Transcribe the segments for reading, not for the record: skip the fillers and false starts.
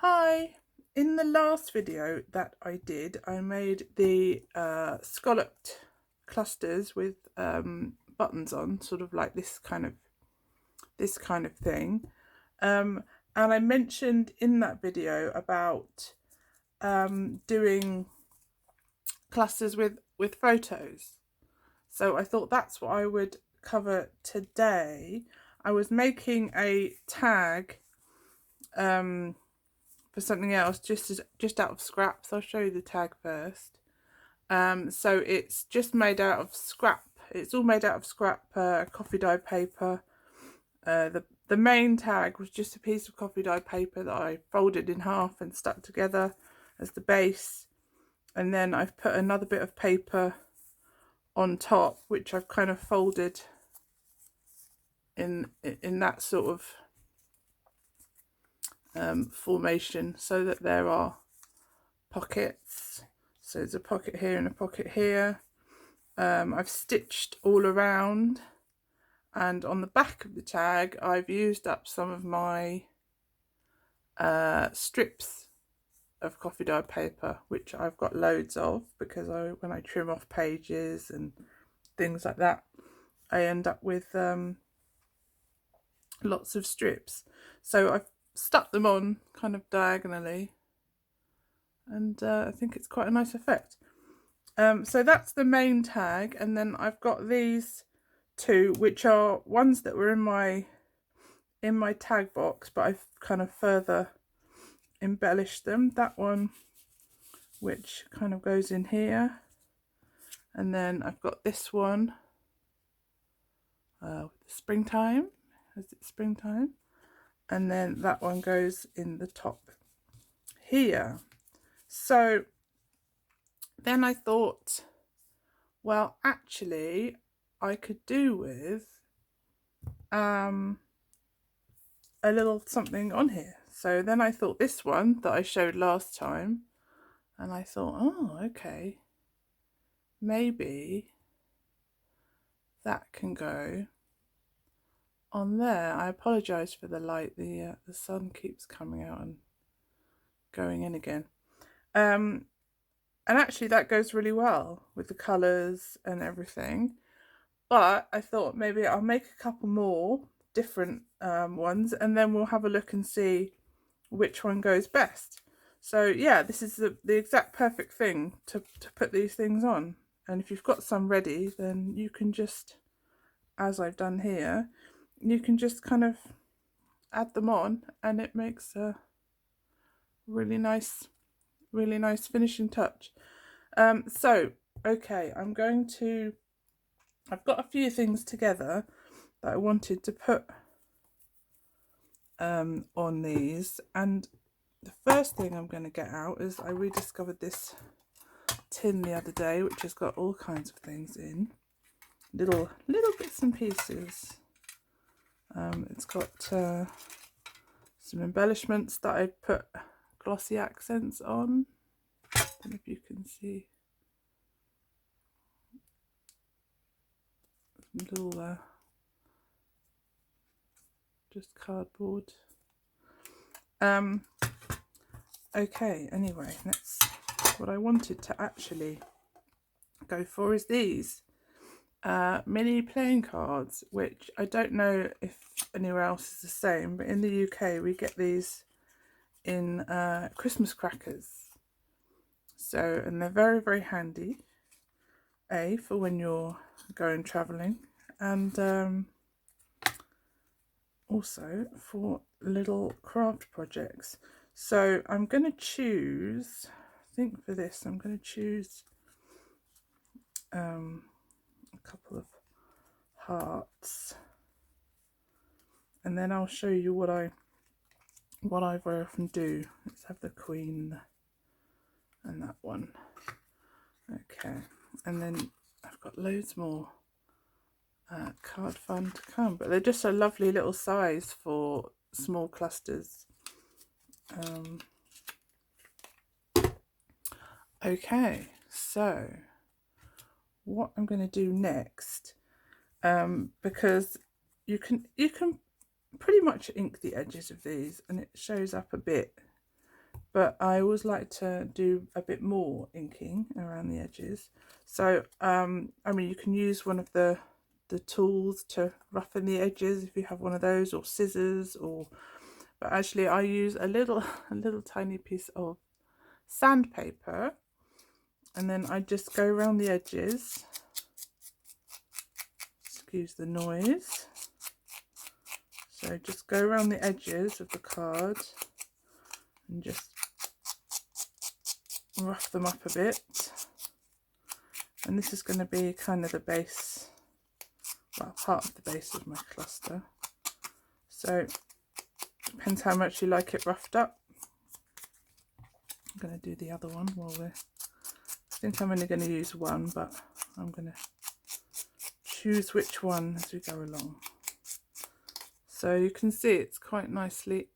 Hi! In the last video that I did, I made the scalloped clusters with buttons on, sort of like this kind of thing. And I mentioned in that video about doing clusters with photos. So I thought that's what I would cover today. I was making a tag for something else just out of scraps. I'll show you the tag first. So it's just made out of scrap. It's all made out of scrap coffee dye paper. The main tag was just a piece of coffee dye paper that I folded in half and stuck together as the base, and then I've put another bit of paper on top, which I've kind of folded in that sort of formation, so that there are pockets. So there's a pocket here and a pocket here. I've stitched all around, and on the back of the tag I've used up some of my strips of coffee dye paper, which I've got loads of, because when I trim off pages and things like that, I end up with lots of strips. So I've stuck them on kind of diagonally, and I think it's quite a nice effect. So that's the main tag, and then I've got these two, which are ones that were in my tag box, but I've kind of further embellished them. That one, which kind of goes in here, and then I've got this one with the springtime. Is it springtime? And then that one goes in the top here. So then I thought, well, actually I could do with a little something on here. So then I thought this one that I showed last time, and I thought, oh, okay, maybe that can go on there. I apologise for the light. The sun keeps coming out and going in again. And actually that goes really well with the colours and everything. But I thought maybe I'll make a couple more different ones, and then we'll have a look and see which one goes best. So yeah, this is the exact perfect thing to put these things on. And if you've got some ready, then you can just, as I've done here, you can just kind of add them on, and it makes a really nice finishing touch. So okay, I've got a few things together that I wanted to put on these, and the first thing I'm going to get out is, I rediscovered this tin the other day, which has got all kinds of things in, little bits and pieces. It's got some embellishments that I put glossy accents on. I don't know if you can see. Some little just cardboard. Okay, anyway, what I wanted to actually go for is these mini playing cards, which I don't know if anywhere else is the same, but in the UK we get these in Christmas crackers. So, and they're very handy, for when you're going travelling, and also for little craft projects. So I'm going to choose, I think for this I'm going to choose a couple of hearts, and then I'll show you what I very often do. Let's have the queen and that one. Okay, and then I've got loads more card fun to come, but they're just a lovely little size for small clusters. Okay, so what I'm going to do next, because you can pretty much ink the edges of these, and it shows up a bit but I always like to do a bit more inking around the edges. So I mean, you can use one of the tools to roughen the edges if you have one of those, or scissors, or but actually I use a little tiny piece of sandpaper, and then I just go around the edges. Excuse the noise. So just go around the edges of the card and just rough them up a bit. And this is going to be kind of the base, well, part of the base of my cluster. So depends how much you like it roughed up. I'm going to do the other one while I think I'm only going to use one, but I'm going to choose which one as we go along. So you can see it's quite nicely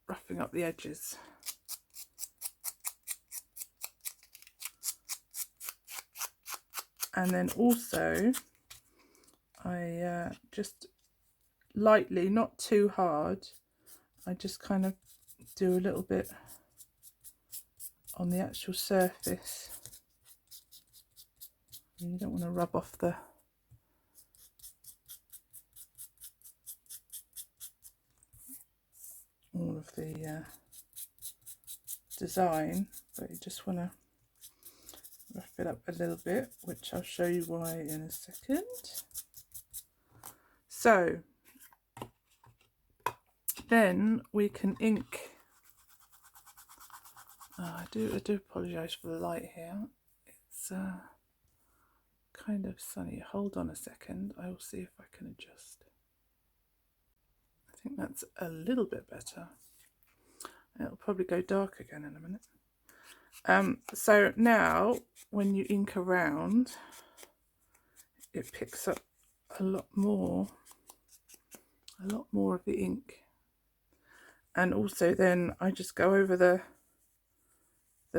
roughing up the edges. And then also I just lightly, not too hard, I just kind of do a little bit on the actual surface. And you don't want to rub off all of the design, but you just want to rough it up a little bit, which I'll show you why in a second. So then we can ink. I do apologise for the light here. It's kind of sunny. Hold on a second. I will see if I can adjust. I think that's a little bit better. It'll probably go dark again in a minute. So now when you ink around, it picks up a lot more of the ink. And also then I just go over the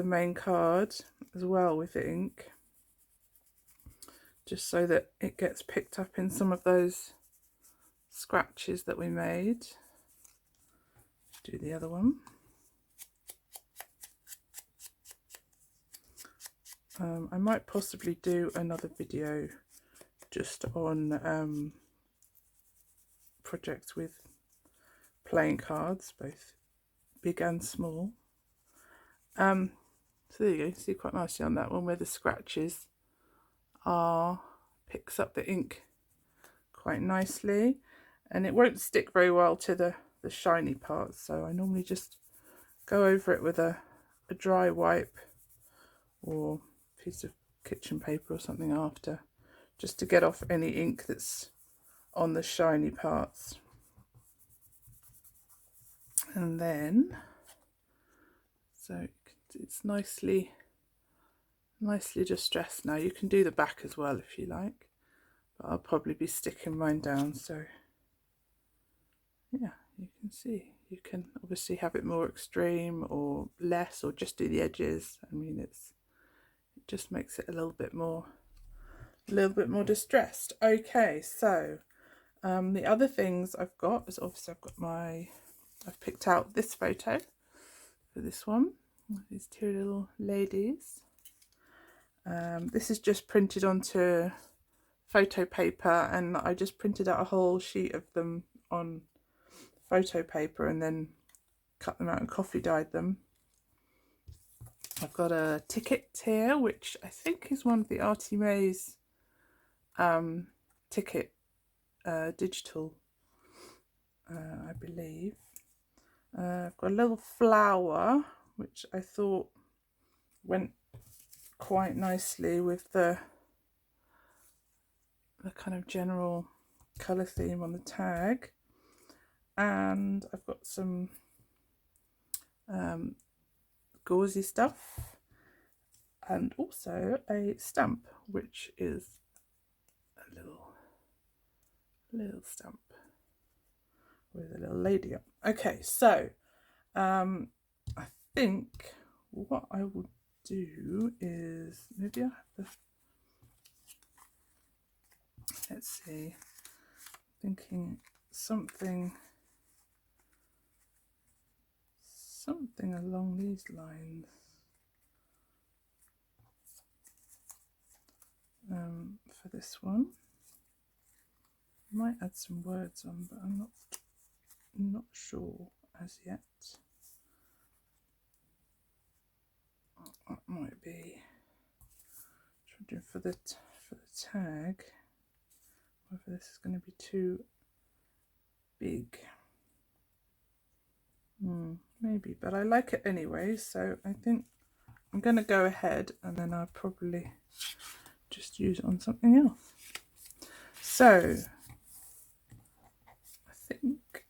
main card as well with the ink, just so that it gets picked up in some of those scratches that we made. Do the other one. I might possibly do another video just on projects with playing cards, both big and small. So there you go, see quite nicely on that one where the scratches are, picks up the ink quite nicely, and it won't stick very well to the shiny parts, so I normally just go over it with a dry wipe or piece of kitchen paper or something after, just to get off any ink that's on the shiny parts. And then so it's nicely distressed now. You can do the back as well if you like, but I'll probably be sticking mine down, so yeah, you can see. You can obviously have it more extreme or less, or just do the edges. I mean, it just makes it a little bit more distressed. Okay, so the other things I've got is obviously I've picked out this photo for this one, these two little ladies. This is just printed onto photo paper, and I just printed out a whole sheet of them on photo paper and then cut them out and coffee dyed them. I've got a ticket here, which I think is one of the Artie May's ticket digital, I believe. I've got a little flower, which I thought went quite nicely with the kind of general colour theme on the tag. And I've got some gauzy stuff, and also a stamp, which is a little stamp with a little lady up. Okay, so I think what I will do is maybe I have the, let's see, thinking something something along these lines. For this one, I might add some words on, but I'm not sure as yet. That might be for the tag. Whether this is going to be too big. Maybe, but I like it anyway, so I think I'm going to go ahead and then I'll probably just use it on something else. So I think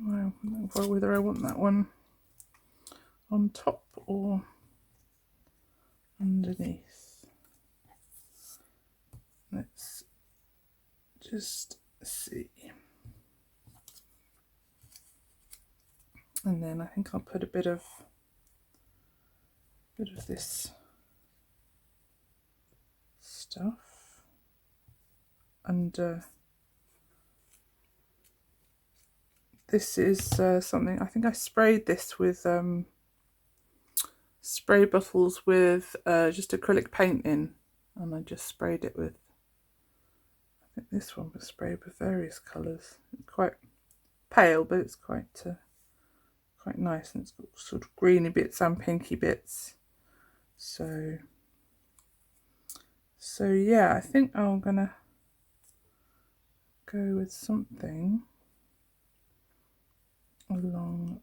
whether I want that one on top or underneath. Let's just see. And then I think I'll put a bit of this stuff under. This is something, I think I sprayed this with spray bottles with just acrylic paint in, and I just sprayed it with, I think this one was sprayed with various colours. Quite pale, but it's quite nice, and it's got sort of greeny bits and pinky bits. So yeah, I think I'm gonna go with something along,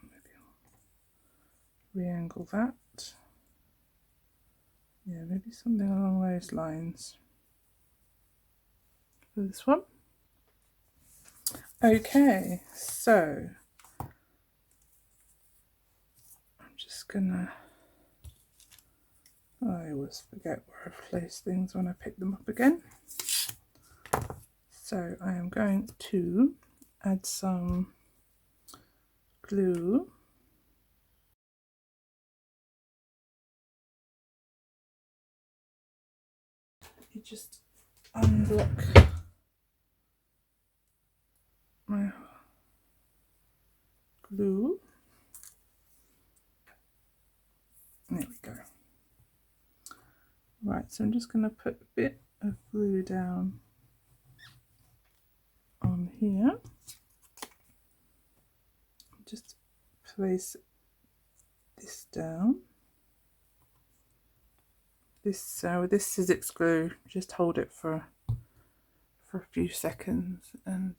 maybe I'll re-angle that. Yeah, maybe something along those lines for this one. Okay, so I'm just gonna, I always forget where I've placed things when I pick them up again. So I am going to add some glue. You just unblock my glue. There we go. Right, so I'm just going to put a bit of glue down on here. Just place this down. This with this Sizzix glue, just hold it for a few seconds, and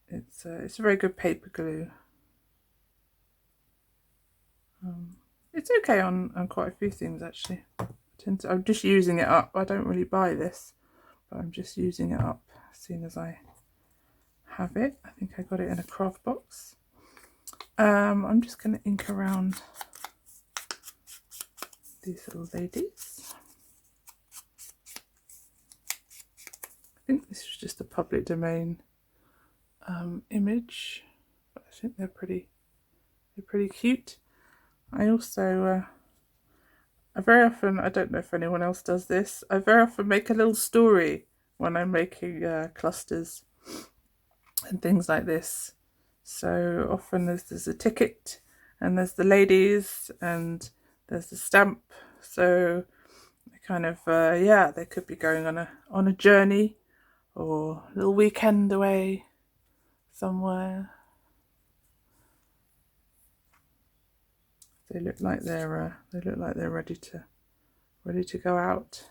it's a very good paper glue. It's okay on quite a few things actually. I'm just using it up. I don't really buy this, but I'm just using it up as soon as I have it. I think I got it in a craft box. I'm just going to ink around these little ladies. I think this is just a public domain image, but I think they're pretty cute. I also I very often, I don't know if anyone else does this, I very often make a little story when I'm making clusters and things like this. So often there's a ticket, and there's the ladies, and there's the stamp. So they kind of yeah, they could be going on a journey or a little weekend away somewhere. They look like they're ready to go out.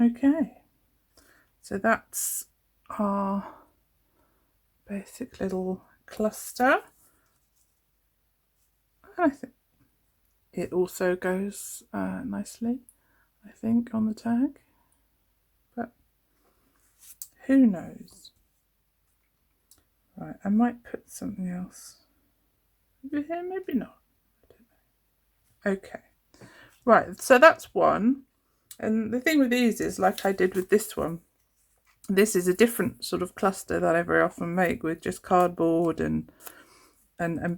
Okay, so that's our basic little cluster. And I think it also goes nicely, I think, on the tag, but who knows. Right, I might put something else over here, maybe not. I don't know. Okay, right, so that's one. And the thing with these is, like I did with this one, this is a different sort of cluster that I very often make with just cardboard and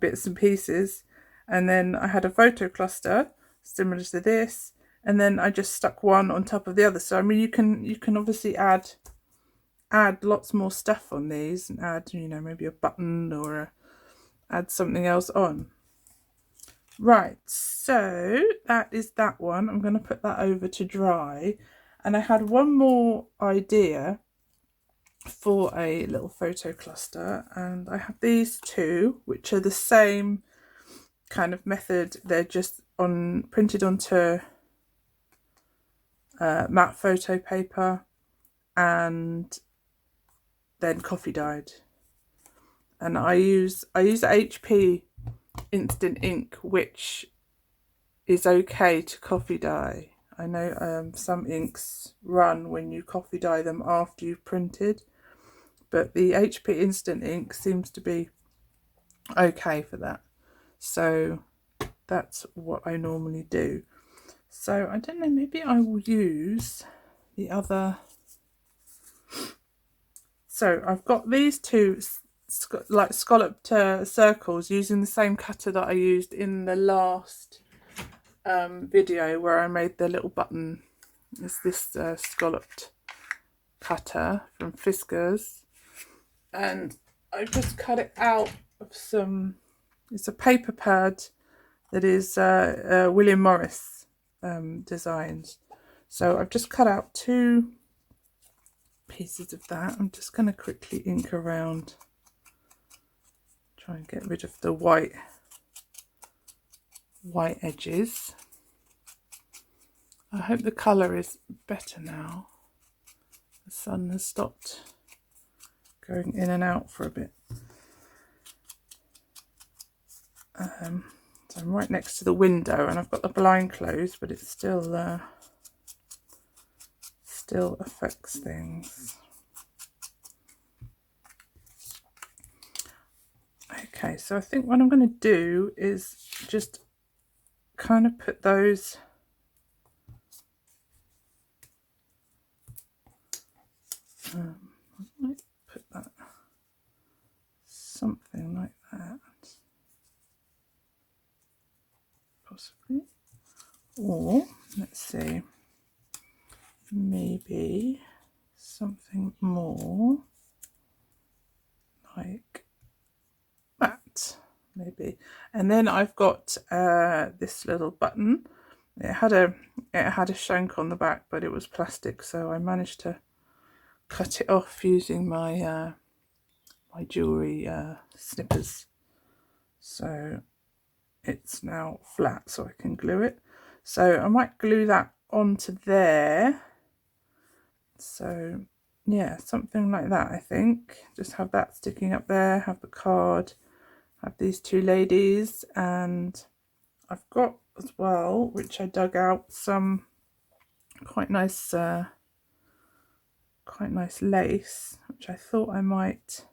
bits and pieces. And then I had a photo cluster similar to this, and then I just stuck one on top of the other. So I mean, you can obviously add lots more stuff on these, and add, you know, maybe a button or add something else on. Right, so that is that one. I'm going to put that over to dry, and I had one more idea for a little photo cluster, and I have these two, which are the same kind of method. They're just printed onto matte photo paper and then coffee dyed. And I use HP instant ink, which is okay to coffee dye. I know some inks run when you coffee dye them after you've printed, but the HP instant ink seems to be okay for that. So that's what I normally do. So I don't know, maybe I will use the other. So I've got these two like scalloped circles using the same cutter that I used in the last video where I made the little button. It's this scalloped cutter from Fiskars, and I've just cut it out of some, it's a paper pad that is William Morris designs. So I've just cut out two pieces of that. I'm just going to quickly ink around, try and get rid of the white edges. I hope the colour is better now. The sun has stopped going in and out for a bit. So I'm right next to the window, and I've got the blind closed, but it still affects things. Okay, so I think what I'm going to do is just kind of put those I might put that something like that, possibly, or let's see, maybe something more like that, maybe. And then I've got this little button. It had a shank on the back, but it was plastic, so I managed to cut it off using my my jewellery snippers. So it's now flat, so I can glue it. So I might glue that onto there. So yeah, something like that, I think. Just have that sticking up there, have the card, have these two ladies, and I've got as well, which I dug out, some quite nice lace, which I thought I might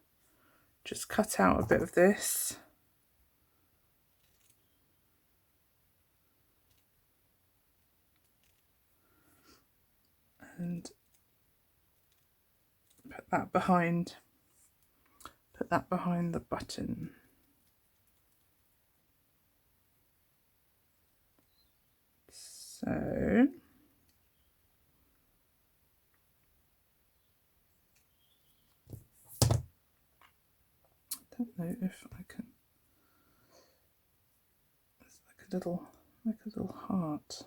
just cut out a bit of this and put that behind the button. So I don't know if I can. It's like a little heart.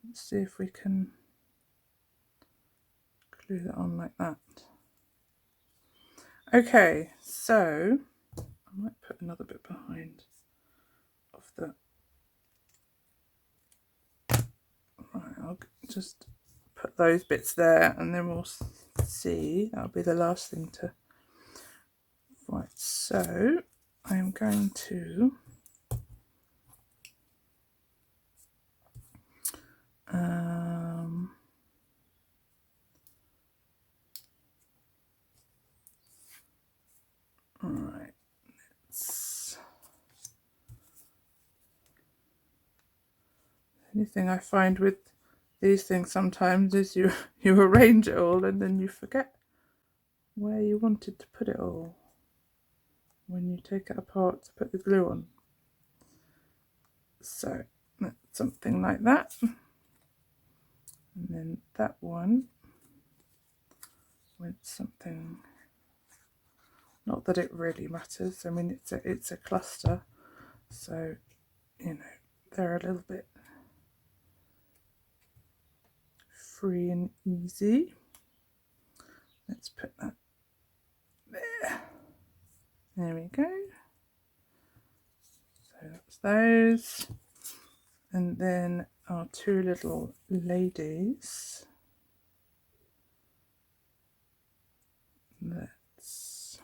Let's see if we can glue that on like that. Okay, so I might put another bit behind of the. Right, I'll just put those bits there, and then we'll see. That'll be the last thing to. Right, so I'm going to right. Anything I find with these things sometimes is you arrange it all and then you forget where you wanted to put it all when you take it apart to put the glue on. So that's something like that, and then that one went something. Not that it really matters. I mean, it's a cluster, so you know they're a little bit free and easy. Let's put that there. There we go. So that's those, and then our two little ladies. Let's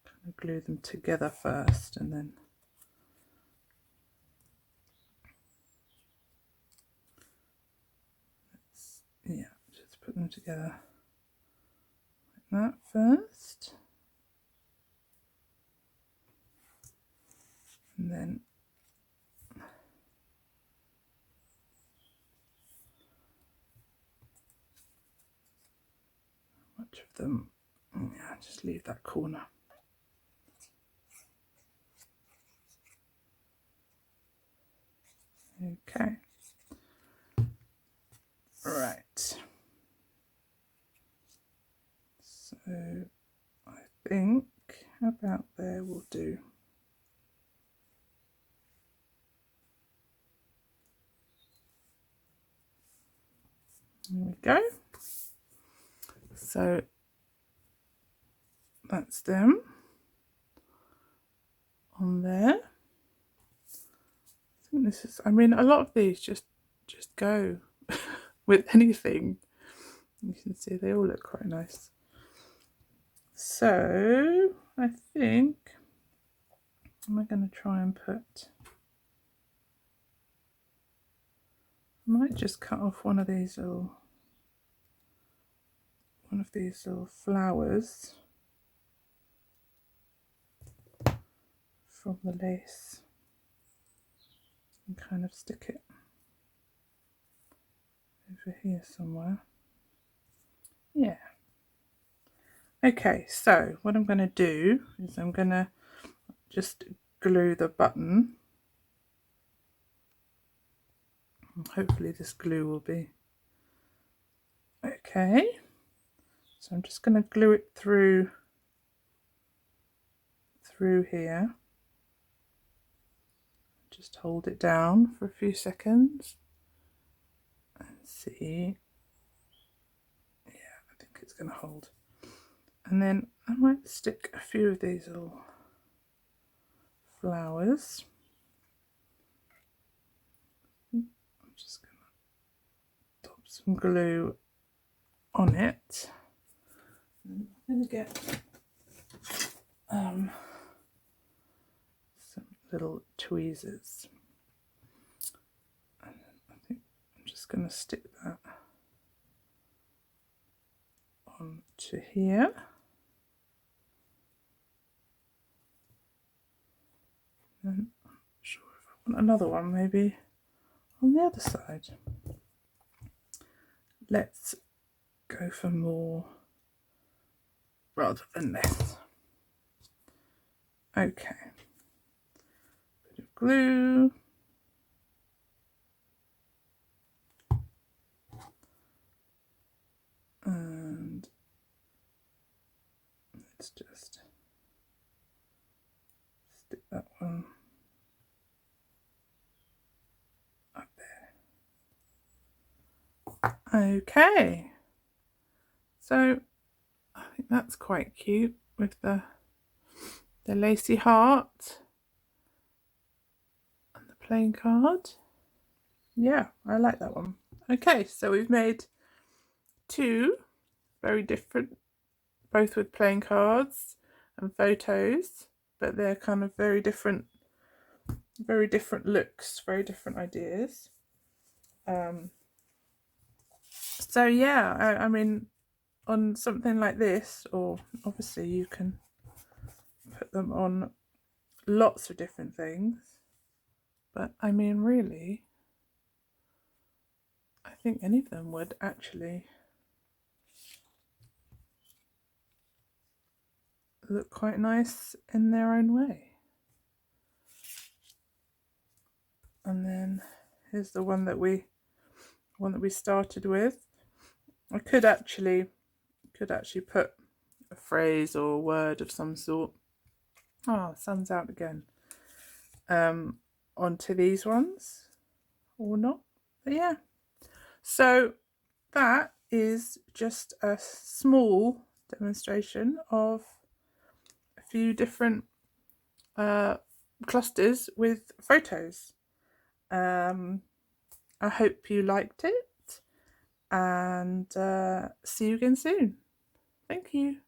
kind of glue them together first, and then just put them together like that first, and then much of them, just leave that corner. Okay, right, so I think about there will do. There we go. So that's them on there. I think this is, I mean, a lot of these just go with anything. You can see they all look quite nice. So I think, am I going to try and put, I might just cut off one of these little flowers from the lace and kind of stick it over here somewhere. Yeah. Okay, so what I'm going to do is I'm going to just glue the button. Hopefully this glue will be okay. So I'm just going to glue it through here. Just hold it down for a few seconds and see. Yeah, I think it's going to hold. And then I might stick a few of these little flowers. I'm just going to dop some glue on it. I'm going to get some little tweezers, and I think I'm just going to stick that onto here. And I'm not sure if I want another one, maybe on the other side. Let's go for more rather than less. Okay, bit of glue. And let's just stick that one up there. Okay, so I think that's quite cute with the lacy heart and the playing card. Yeah, I like that one. Okay, so we've made two very different, both with playing cards and photos, but they're kind of very different looks, very different ideas. So yeah, I mean, on something like this, or obviously you can put them on lots of different things, but I mean, really, I think any of them would actually look quite nice in their own way. And then here's the one that we started with. I could actually put a phrase or a word of some sort. Oh, sun's out again. Onto these ones or not. But yeah. So that is just a small demonstration of a few different clusters with photos. I hope you liked it, and see you again soon. Thank you.